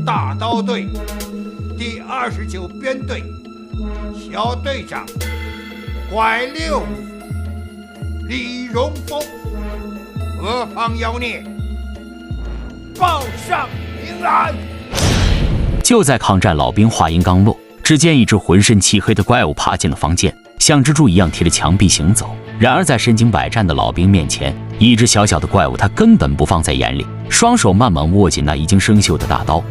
大刀队第29编队小队长怪六李荣峰，何方妖孽，报上平安。就在抗战老兵话音刚落，只见一只浑身漆黑的怪物爬进了房间，像蜘蛛一样贴着墙壁行走。然而在身经百战的老兵面前，一只小小的怪物他根本不放在眼里，双手慢慢握紧那已经生锈的大刀。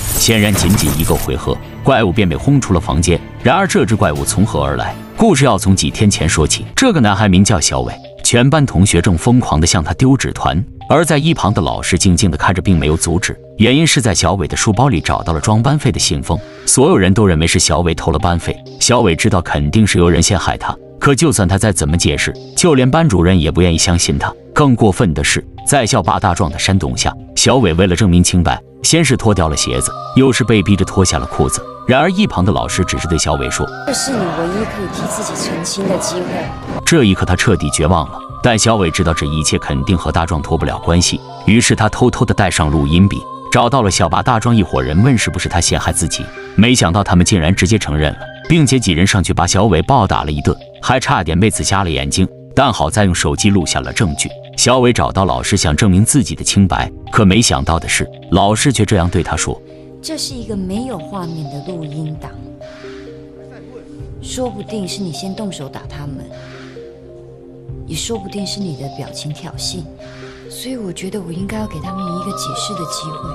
显然仅仅一个回合，怪物便被轰出了房间。然而这只怪物从何而来？故事要从几天前说起。这个男孩名叫小伟，全班同学正疯狂地向他丢纸团，而在一旁的老师静静地看着，并没有阻止。原因是在小伟的书包里找到了装班费的信封，所有人都认为是小伟偷了班费。小伟知道肯定是有人陷害他，可就算他再怎么解释，就连班主任也不愿意相信他。更过分的是，在校霸大壮的煽动下，小伟为了证明清白，先是脱掉了鞋子，又是被逼着脱下了裤子。然而一旁的老师只是对小伟说：“这是你唯一可以替自己澄清的机会。”这一刻他彻底绝望了，但小伟知道这一切肯定和大壮脱不了关系，于是他偷偷地带上录音笔，找到了小霸大壮一伙人，问是不是他陷害自己。没想到他们竟然直接承认了，并且几人上去把小伟暴打了一顿，还差点被刺瞎了眼睛。但好在用手机录下了证据。小伟找到老师想证明自己的清白，可没想到的是，老师却这样对他说：“这是一个没有画面的录音档，说不定是你先动手打他们，也说不定是你的表情挑衅，所以我觉得我应该要给他们一个解释的机会。”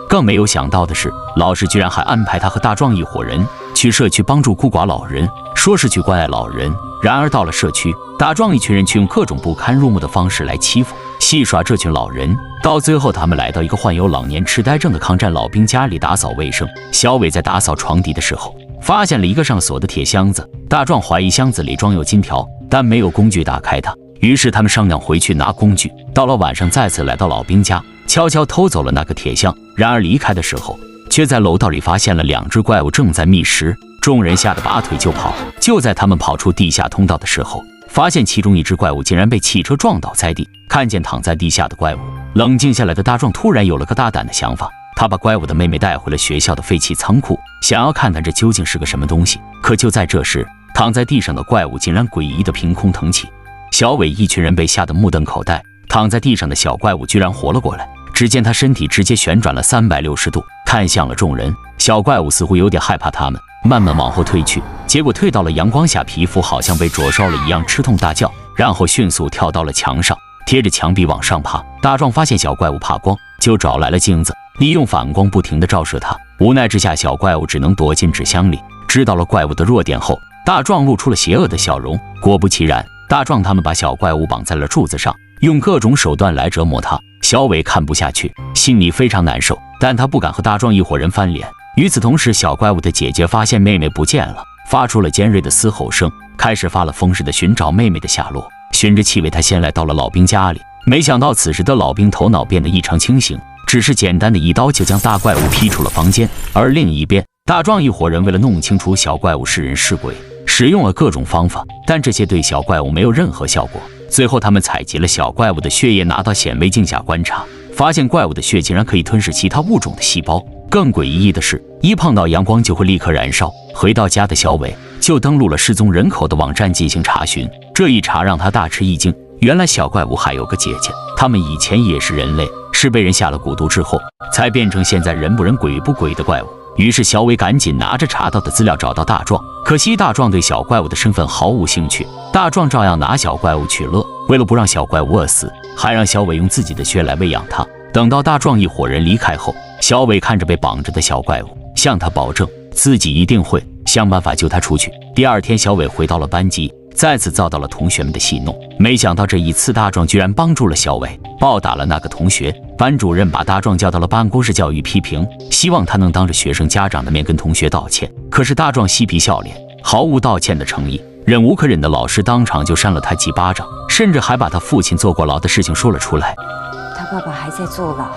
更没有想到的是，老师居然还安排他和大壮一伙人去社区帮助孤寡老人，说是去关爱老人。然而到了社区，大壮一群人却用各种不堪入目的方式来欺负戏耍这群老人。到最后他们来到一个患有老年痴呆症的抗战老兵家里打扫卫生。小伟在打扫床底的时候，发现了一个上锁的铁箱子。大壮怀疑箱子里装有金条，但没有工具打开它，于是他们商量回去拿工具。到了晚上，再次来到老兵家，悄悄偷走了那个铁箱。然而离开的时候，却在楼道里发现了2只怪物正在觅食。众人吓得拔腿就跑。就在他们跑出地下通道的时候，发现其中一只怪物竟然被汽车撞倒在地。看见躺在地下的怪物，冷静下来的大壮突然有了个大胆的想法，他把怪物的妹妹带回了学校的废弃仓库，想要看看这究竟是个什么东西。可就在这时，躺在地上的怪物竟然诡异的凭空腾起。小伟一群人被吓得目瞪口呆，躺在地上的小怪物居然活了过来。只见他身体直接旋转了360度，看向了众人。小怪物似乎有点害怕他们，慢慢往后退去，结果退到了阳光下，皮肤好像被灼烧了一样，吃痛大叫，然后迅速跳到了墙上，贴着墙壁往上爬。大壮发现小怪物怕光，就找来了镜子，利用反光不停地照射它。无奈之下，小怪物只能躲进纸箱里。知道了怪物的弱点后，大壮露出了邪恶的笑容。果不其然，大壮他们把小怪物绑在了柱子上，用各种手段来折磨他。小伟看不下去，心里非常难受，但他不敢和大壮一伙人翻脸。与此同时，小怪物的姐姐发现妹妹不见了，发出了尖锐的嘶吼声，开始发了疯似的寻找妹妹的下落。循着气味，他先来到了老兵家里，没想到此时的老兵头脑变得异常清醒，只是简单的一刀就将大怪物劈出了房间。而另一边，大壮一伙人为了弄清楚小怪物是人是鬼，使用了各种方法，但这些对小怪物没有任何效果。最后他们采集了小怪物的血液，拿到显微镜下观察，发现怪物的血竟然可以吞噬其他物种的细胞。更诡异的是，一碰到阳光就会立刻燃烧。回到家的小伟就登录了失踪人口的网站进行查询，这一查让他大吃一惊，原来小怪物还有个姐姐，他们以前也是人类，是被人下了蛊毒之后才变成现在人不人鬼不鬼的怪物。于是小伟赶紧拿着查到的资料找到大壮，可惜大壮对小怪物的身份毫无兴趣。大壮照样拿小怪物取乐，为了不让小怪物饿死，还让小伟用自己的血来喂养它。等到大壮一伙人离开后，小伟看着被绑着的小怪物，向他保证自己一定会想办法救他出去。第二天，小伟回到了班级，再次遭到了同学们的戏弄。没想到这一次，大壮居然帮助了小伟，暴打了那个同学。班主任把大壮叫到了办公室教育批评，希望他能当着学生家长的面跟同学道歉。可是大壮嬉皮笑脸，毫无道歉的诚意。忍无可忍的老师当场就扇了他几巴掌，甚至还把他父亲坐过牢的事情说了出来。他爸爸还在坐牢。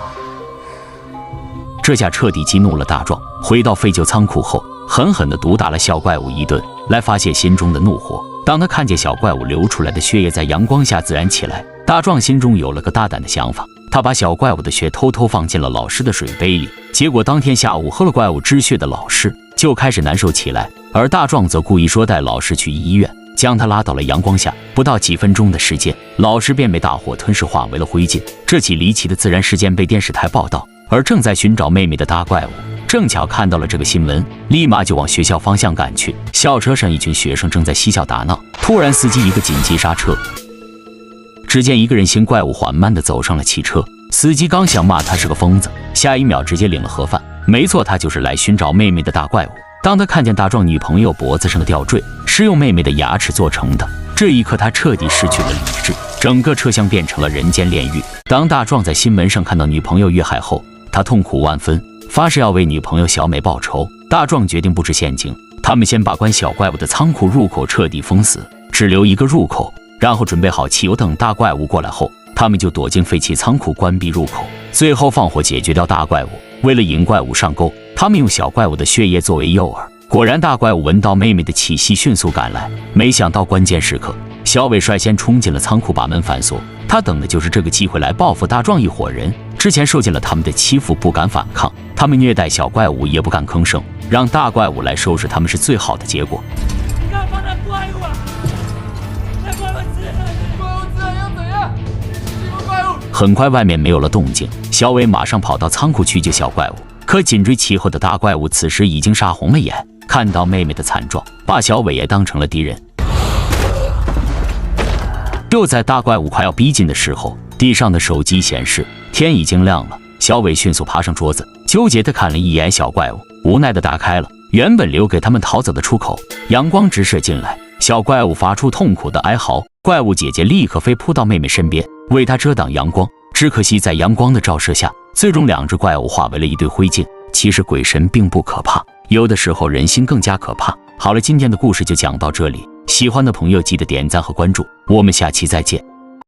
这下彻底激怒了大壮，回到废旧仓库后，狠狠地毒打了小怪物一顿，来发泄心中的怒火。当他看见小怪物流出来的血液在阳光下自燃起来，大壮心中有了个大胆的想法，他把小怪物的血偷偷放进了老师的水杯里。结果当天下午喝了怪物之血的老师就开始难受起来，而大壮则故意说带老师去医院，将他拉到了阳光下。不到几分钟的时间，老师便被大火吞噬化为了灰烬。这起离奇的自然事件被电视台报道，而正在寻找妹妹的大怪物正巧看到了这个新闻，立马就往学校方向赶去。校车上一群学生正在嬉笑打闹，突然司机一个紧急刹车，只见一个人形怪物缓慢地走上了汽车。司机刚想骂他是个疯子，下一秒直接领了盒饭。没错，他就是来寻找妹妹的大怪物。当他看见大壮女朋友脖子上的吊坠是用妹妹的牙齿做成的，这一刻他彻底失去了理智，整个车厢变成了人间炼狱。当大壮在新闻上看到女朋友遇害后，他痛苦万分，发誓要为女朋友小美报仇。大壮决定布置陷阱，他们先把关小怪物的仓库入口彻底封死，只留一个入口，然后准备好汽油，等大怪物过来后，他们就躲进废弃仓库关闭入口，最后放火解决掉大怪物。为了引怪物上钩，他们用小怪物的血液作为诱饵。果然大怪物闻到妹妹的气息，迅速赶来。没想到关键时刻，小伟率先冲进了仓库，把门反锁。他等的就是这个机会来报复大壮一伙人。之前受尽了他们的欺负，不敢反抗，他们虐待小怪物也不敢吭声，让大怪物来收拾他们是最好的结果。你干嘛那怪物啊？那怪物吃了要怎样？什么怪物？很快外面没有了动静，小伟马上跑到仓库去救小怪物。可紧追其后的大怪物此时已经杀红了眼，看到妹妹的惨状，把小伟也当成了敌人。就在大怪物快要逼近的时候，地上的手机显示天已经亮了。小伟迅速爬上桌子，纠结地看了一眼小怪物，无奈地打开了原本留给他们逃走的出口。阳光直射进来，小怪物发出痛苦的哀嚎。怪物姐姐立刻飞扑到妹妹身边，为她遮挡阳光。只可惜在阳光的照射下，最终两只怪物化为了一堆灰烬。其实鬼神并不可怕，有的时候人心更加可怕。好了，今天的故事就讲到这里，喜欢的朋友记得点赞和关注，我们下期再见。